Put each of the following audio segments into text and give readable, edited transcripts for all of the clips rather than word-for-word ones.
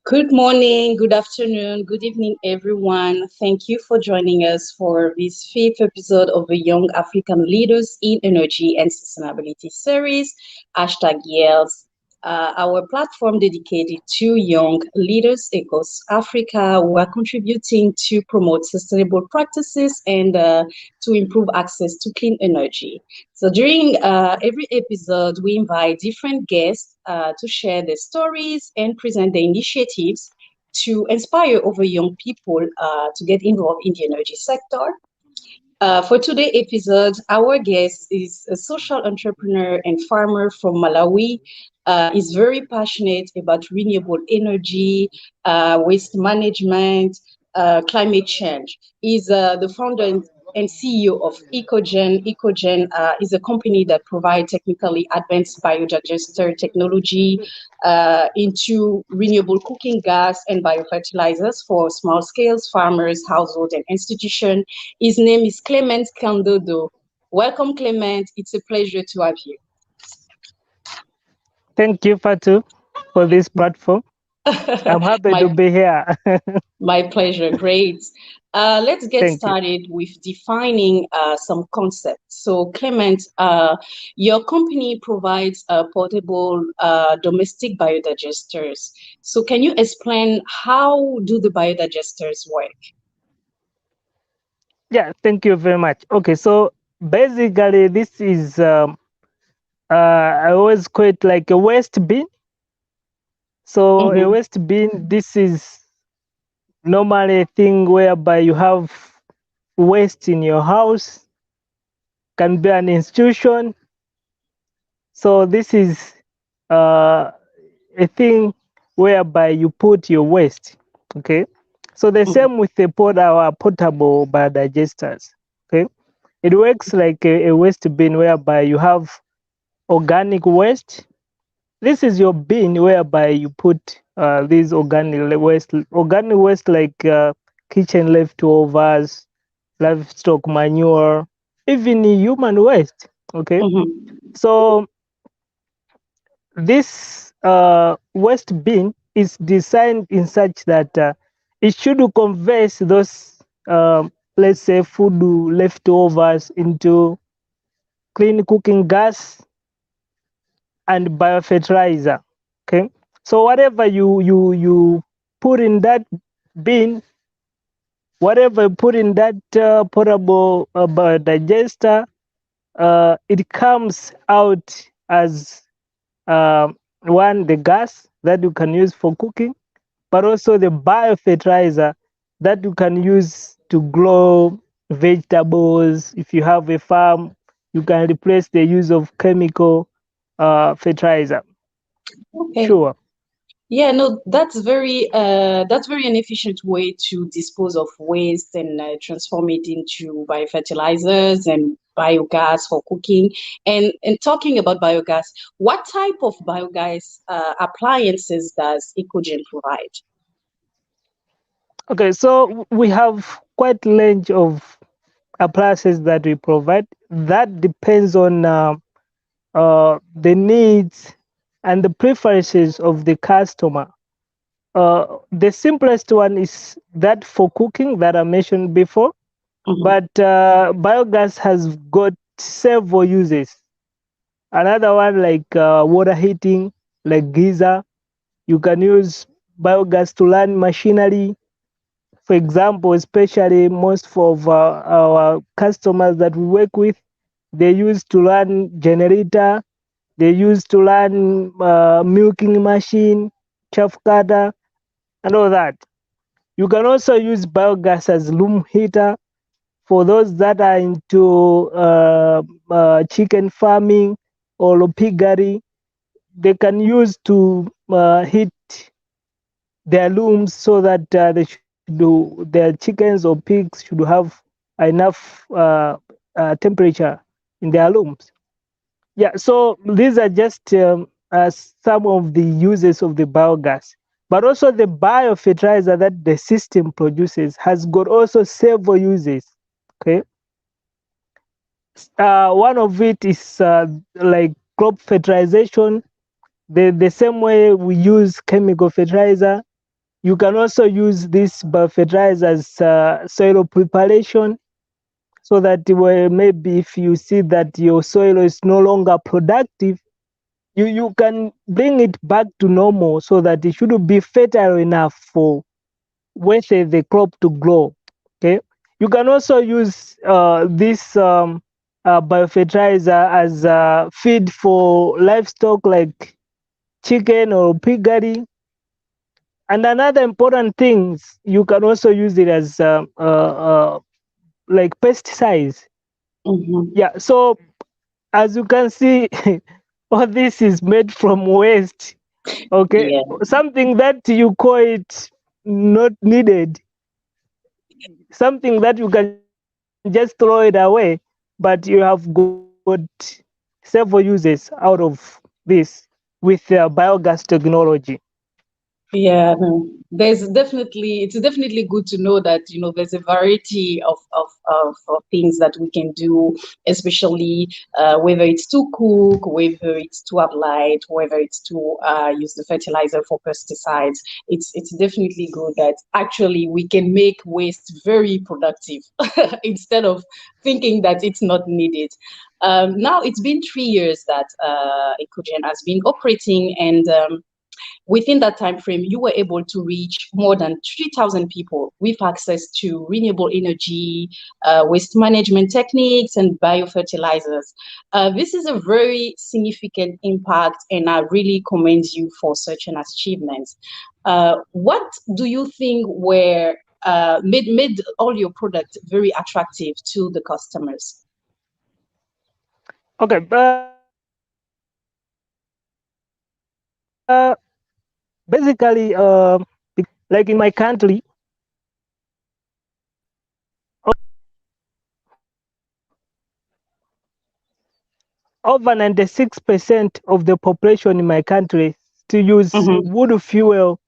Good morning, good afternoon, good evening, everyone. Thank you for joining us for this fifth episode of the Young African Leaders in Energy and Sustainability series, #YALES. Our platform dedicated to young leaders across Africa who are contributing to promote sustainable practices and to improve access to clean energy. So during every episode, we invite different guests to share their stories and present their initiatives to inspire other young people to get involved in the energy sector. For today's episode, our guest is a social entrepreneur and farmer from Malawi. Is very passionate about renewable energy, waste management, climate change. He's the founder and CEO of EcoGen. EcoGen is a company that provides technically advanced biodigester technology into renewable cooking gas and biofertilizers for small scale farmers, households, and institutions. His name is Clement Kandodo. Welcome, Clement. It's a pleasure to have you. Thank you, Fatou, for this platform. I'm happy my to be here. my pleasure. Great. Let's get Thank you. started with defining some concepts. So, Clement, your company provides portable domestic biodigesters. So, can you explain how do the biodigesters work? Yeah, thank you very much. Okay, so basically, this is I always call it like a waste bin. So a Mm-hmm. waste bin, this is normally a thing whereby you have waste in your house, can be an institution. So this is uh, a thing whereby you put your waste. Okay. So the Mm-hmm. same with the our portable biodigesters. Okay. It works like a waste bin whereby you have organic waste. This is your bin whereby you put these organic waste like kitchen leftovers, livestock manure, even human waste. Okay. Mm-hmm. So this waste bin is designed in such that it should convert those, let's say, food leftovers into clean cooking gas and biofertilizer. Okay, so whatever you put in that bin, whatever you put in that portable digester, it comes out as one, the gas that you can use for cooking, but also the biofertilizer that you can use to grow vegetables. If you have a farm, you can replace the use of chemical fertilizer. Okay. Sure. Yeah, no, that's very an efficient way to dispose of waste and transform it into biofertilizers and biogas for cooking. And talking about biogas, what type of biogas appliances does EcoGen provide? Okay, so we have quite range of appliances that we provide. That depends on the needs and the preferences of the customer. The simplest one is that for cooking that I mentioned before, Mhm. but biogas has got several uses. Another one like water heating, like geyser. You can use biogas to run machinery. For example, especially most of our customers that we work with, they use to run generator, they use to run milking machine, chaff cutter, and all that. You can also use biogas as room heater for those that are into chicken farming or piggery. They can use to heat their looms so that their chickens or pigs should have enough temperature in their looms. Yeah, so these are just some of the uses of the biogas. But also the biofertilizer that the system produces has got also several uses. Okay, one of it is like crop fertilization. The same way we use chemical fertilizer, You can also use this biofertilizer as soil preparation, so that maybe if you see that your soil is no longer productive, you can bring it back to normal, so that it should be fertile enough for with the crop to grow. Okay, you can also use this biofertilizer as feed for livestock like chicken or piggery. And another important thing, you can also use it as like pesticides. Mm-hmm. Yeah, so as you can see, all this is made from waste. Okay, Yeah. something that you call it not needed, something that you can just throw it away, but you have got several uses out of this with biogas technology. Yeah, no. It's definitely good to know that, there's a variety of things that we can do, especially whether it's to cook, whether it's to apply it, whether it's to use the fertilizer for pesticides. It's definitely good that actually we can make waste very productive instead of thinking that it's not needed. Now it's been 3 years that EcoGen has been operating, and within that time frame, you were able to reach more than 3,000 people with access to renewable energy, waste management techniques, and biofertilizers. This is a very significant impact, and I really commend you for such an achievement. What do you think were made all your products very attractive to the customers? Okay, basically, like in my country, over 96% of the population in my country still use Mm-hmm, wood fuel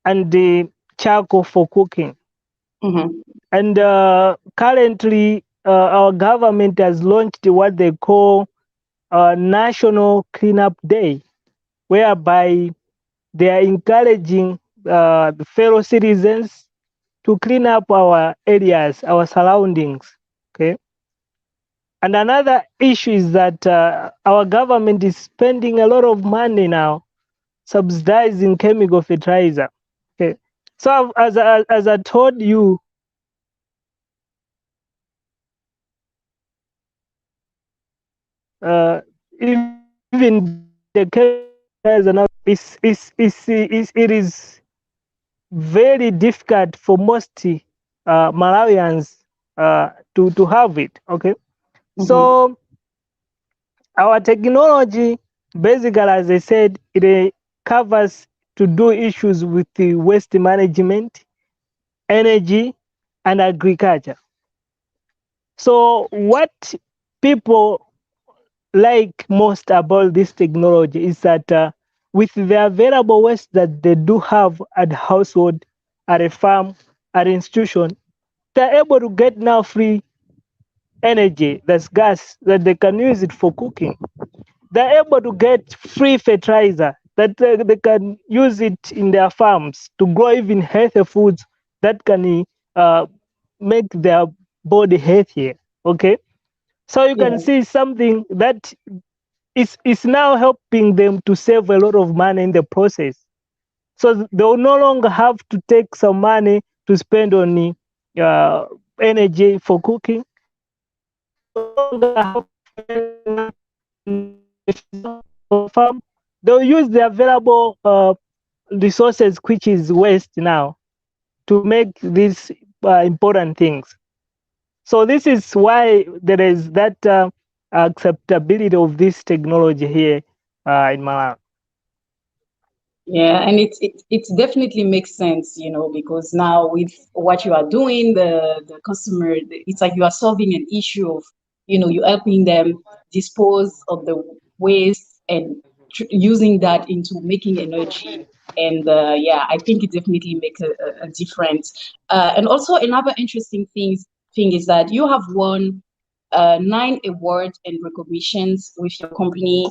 and the charcoal for cooking. mm-hmm, And currently, our government has launched what they call National Cleanup Day, whereby they are encouraging the fellow citizens to clean up our areas, our surroundings. Okay. And another issue is that our government is spending a lot of money now subsidizing chemical fertilizer. Okay. So as I told you, even the chemical fertilizer now it is very difficult for most Malawians to have it. Okay, mm-hmm. so our technology, basically, as I said, it covers to do issues with the waste management, energy, and agriculture. So what people like most about this technology is that with the available waste that they do have at household, at a farm, at institution, they're able to get now free energy, that's gas, that they can use it for cooking. They're able to get free fertilizer that they can use it in their farms to grow even healthy foods that can uh, make their body healthier. Okay, so you can Yeah. see something that is now helping them to save a lot of money in the process. So they will no longer have to take some money to spend on uh, energy for cooking. They will no longer have to spend on for farm. They'll use the available resources, which is waste now, to make these important things. So this is why there is that acceptability of this technology here in Malawi. Yeah, and it definitely makes sense, because now with what you are doing, the customer, it's like you are solving an issue of, you're helping them dispose of the waste and using that into making energy. And yeah, I think it definitely makes a difference. And also another interesting thing is that you have won 9 awards and recognitions with your company.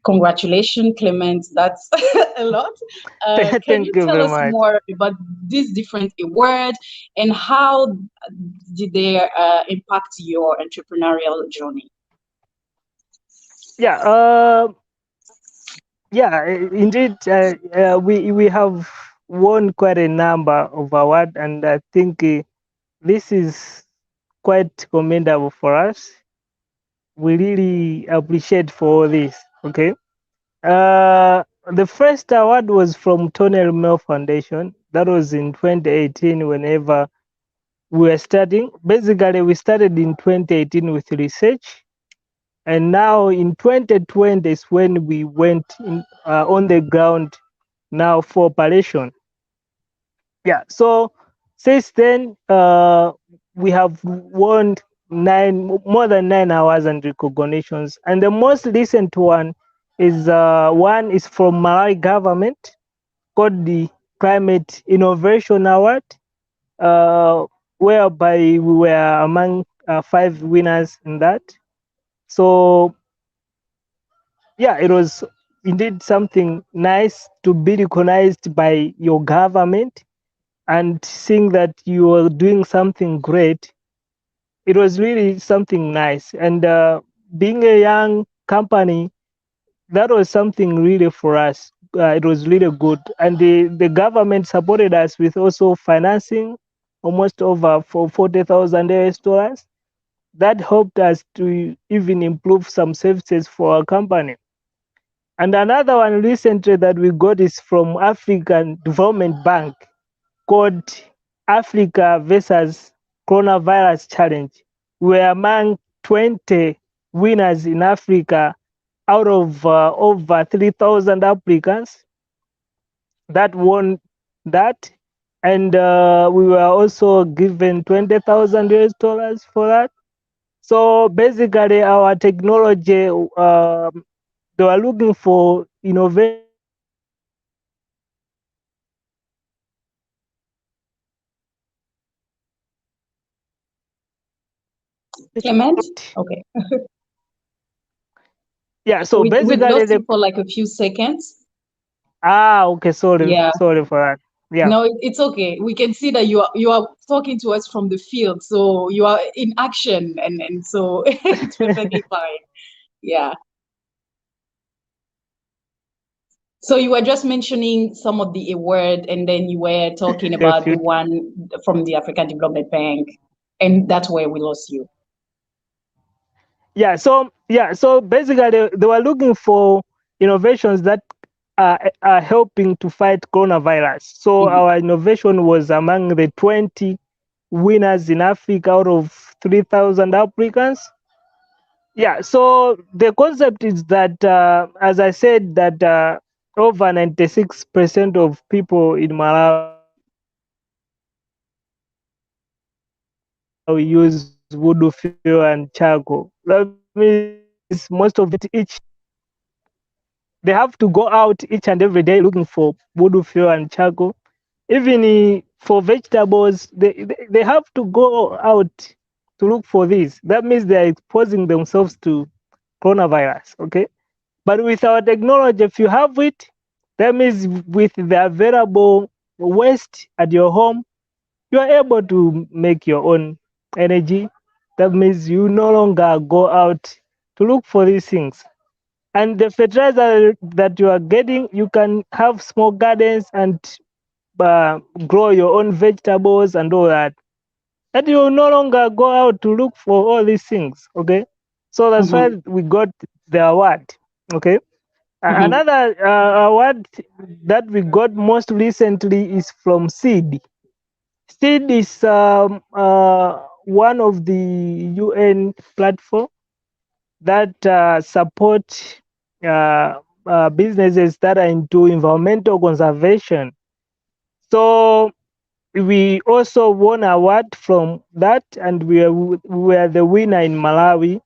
Congratulations, Clement. That's a lot. Can you Thank you tell very us much. more about these different awards and how did they impact your entrepreneurial journey? Yeah, yeah, indeed. We have won quite a number of awards, and I think this is quite commendable for us. We really appreciate for all this. Okay. Uh, the first award was from Tony Mel Foundation. That was in 2018. Whenever we were studying, basically we started in 2018 with research, and now in 2020 is when we went on the ground now for operation. Yeah, so since then we have won more than 9 hours and recognitions, and the most recent one is from Malawi government called the Climate Innovation Award, uh, whereby we were among 5 winners in that. So yeah, it was indeed something nice to be recognized by your government and seeing that you are doing something great. It was really something nice. And being a young company, that was something really for us. It was really good. And the government supported us with also financing almost over for $40,000. That helped us to even improve some services for our company. And another one recently that we got is from African Development Bank called Africa versus Coronavirus Challenge. We are among 20 winners in Africa out of over 3,000 applicants that won that. And we were also given $20,000 for that. So basically, our technology, they were looking for innovations that Clement? Okay. yeah. So We basically, lost you for like a few seconds. okay, sorry, Yeah. sorry for that. Yeah. No, it's okay. We can see that you are talking to us from the field, so you are in action, and so it's perfectly fine. Yeah. So you were just mentioning some of the award, and then you were talking A about the few. one from the African Development Bank, and that's where we lost you. So basically, they were looking for innovations that are helping to fight coronavirus. So Mhm. our innovation was among the 20 winners in Africa out of 3,000 applicants. Yeah, so the concept is that, as I said, that over 96% of people in Malawi use wood fuel and charcoal. That means most of them they have to go out each and every day looking for wood fuel and charcoal. Even for vegetables, they have to go out to look for this. That means they are exposing themselves to coronavirus. Okay. But with our technology, if you have it, that means with the available waste at your home, you are able to make your own energy. That means you no longer go out to look for these things. And the fertilizer that you are getting, you can have small gardens and grow your own vegetables and all that. And you no longer go out to look for all these things. Okay. So that's why Mhm. we got the award. Okay. Mhm. Another award that we got most recently is from Seed. Seed is one of the UN platform that support businesses that are into environmental conservation. So we also won an award from that, and we were the winner in Malawi.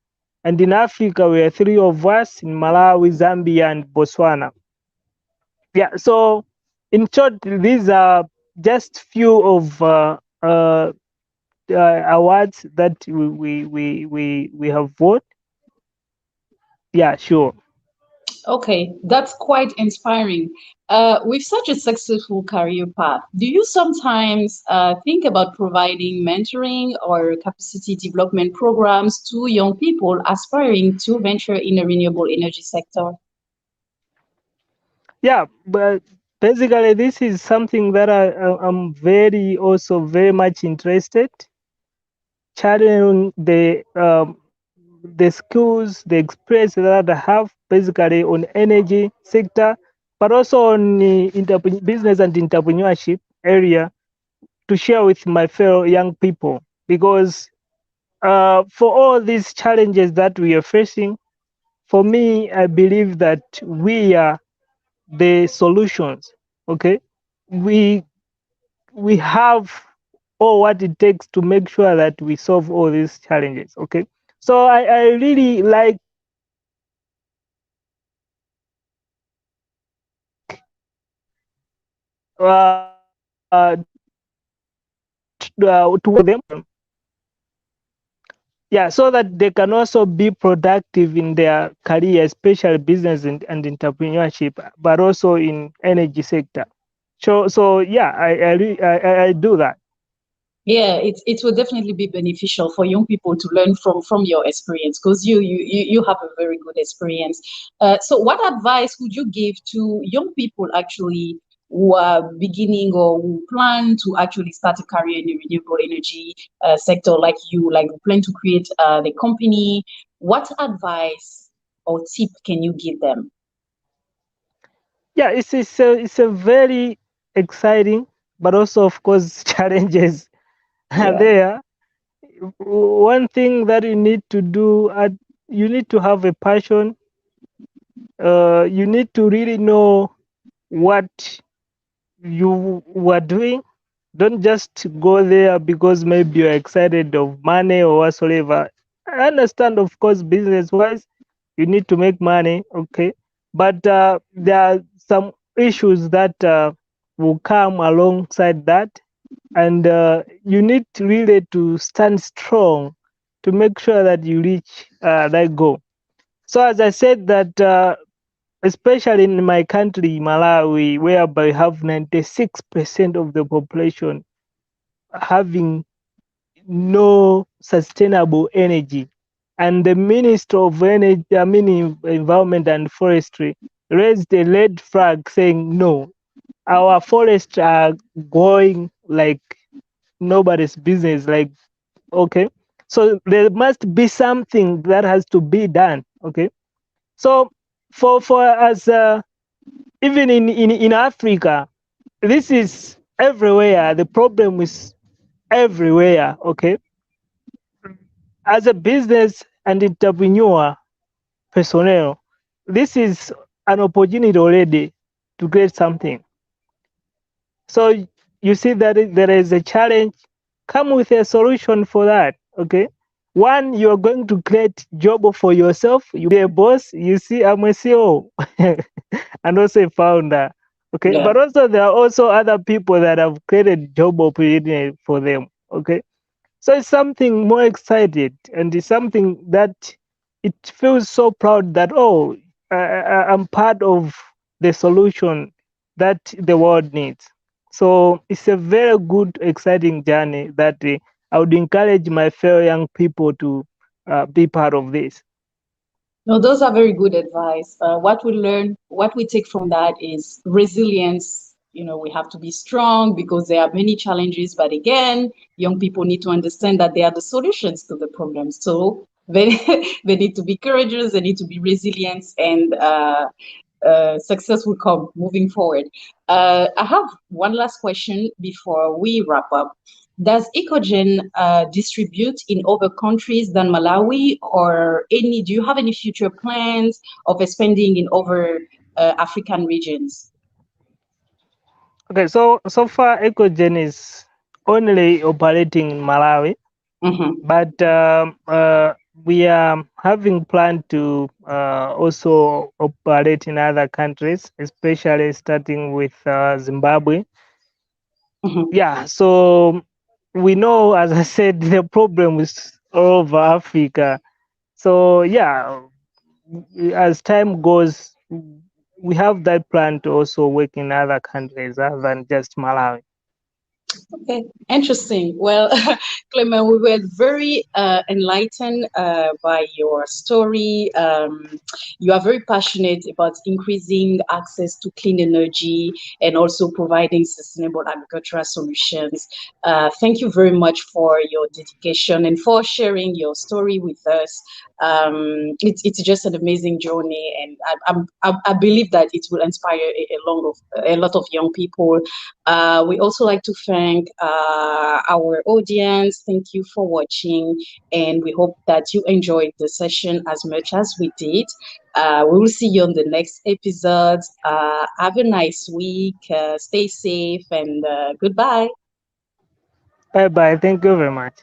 And in Africa, we are three of us in Malawi, Zambia, and Botswana. Yeah. So in short, these are just few of awards that we have won. Yeah, sure. Okay, that's quite inspiring. With such a successful career path, do you sometimes think about providing mentoring or capacity development programs to young people aspiring to venture in the renewable energy sector? Yeah, but basically, this is something that I'm very also very much interested, channeling the skills, the experience that I have basically on energy sector, but also on the business and entrepreneurship area to share with my fellow young people. Because for all these challenges that we are facing, for me, I believe that we are the solutions. Okay, we we have all what it takes to make sure that we solve all these challenges. Okay, so I really like to them, yeah, so that they can also be productive in their career, especially business and entrepreneurship, but also in energy sector. So yeah, I do that. Yeah, it will definitely be beneficial for young people to learn from your experience because you have a very good experience. So, what advice would you give to young people actually who are beginning or who plan to actually start a career in the renewable energy sector, like you, like who plan to create the company? What advice or tip can you give them? Yeah, it's a very exciting, but also of course challenges are Yeah. there. One thing that you need to do, you need to have a passion. You need to really know what you were doing. Don't just go there because maybe you're excited of money or whatsoever. I understand, of course, business wise, you need to make money, okay, but there are some issues that will come alongside that, and you need really to stand strong to make sure that you reach that goal. So as I said that especially in my country, Malawi, whereby we have 96% of the population having no sustainable energy. And the Minister of Energy, I mean, Environment and Forestry, raised a red flag saying, no, our forests are going like nobody's business. Like, okay. So there must be something that has to be done. Okay. So for us, even in Africa, this is everywhere. The problem is everywhere. Okay, as a business and entrepreneur personnel, this is an opportunity already to create something. So you see that there is a challenge. Come with a solution for that. Okay. One, you're going to create job for yourself. You be a boss. You see, I'm a CEO and also a founder. Okay. Yeah. But also there are also other people that have created job opportunity for them. Okay. So it's something more excited, and it's something that it feels so proud that, oh, I'm part of the solution that the world needs. So it's a very good, exciting journey that I would encourage my fellow young people to be part of this. No, those are very good advice. What we learn, what we take from that is resilience. You know, we have to be strong because there are many challenges. But again, young people need to understand that they are the solutions to the problems. So they, they need to be courageous, they need to be resilient, and success will come moving forward. I have one last question before we wrap up. Does EcoGen distribute in other countries than Malawi, or any? Do you have any future plans of expanding in other African regions? Okay, so far EcoGen is only operating in Malawi, Mm-hmm. but we are having plan to also operate in other countries, especially starting with Zimbabwe. Mm-hmm. Yeah, so we know, as I said, the problem is all over Africa. So yeah, as time goes, we have that plan to also work in other countries other than just Malawi. Okay, interesting. Well, Clement, we were very enlightened by your story. You are very passionate about increasing access to clean energy and also providing sustainable agricultural solutions. Thank you very much for your dedication and for sharing your story with us. It's just an amazing journey, and I believe that it will inspire a lot of young people. We also like to thank our audience. Thank you for watching, and we hope that you enjoyed the session as much as we did. We will see you on the next episode. Have a nice week. Stay safe, and goodbye. Bye bye. Thank you very much.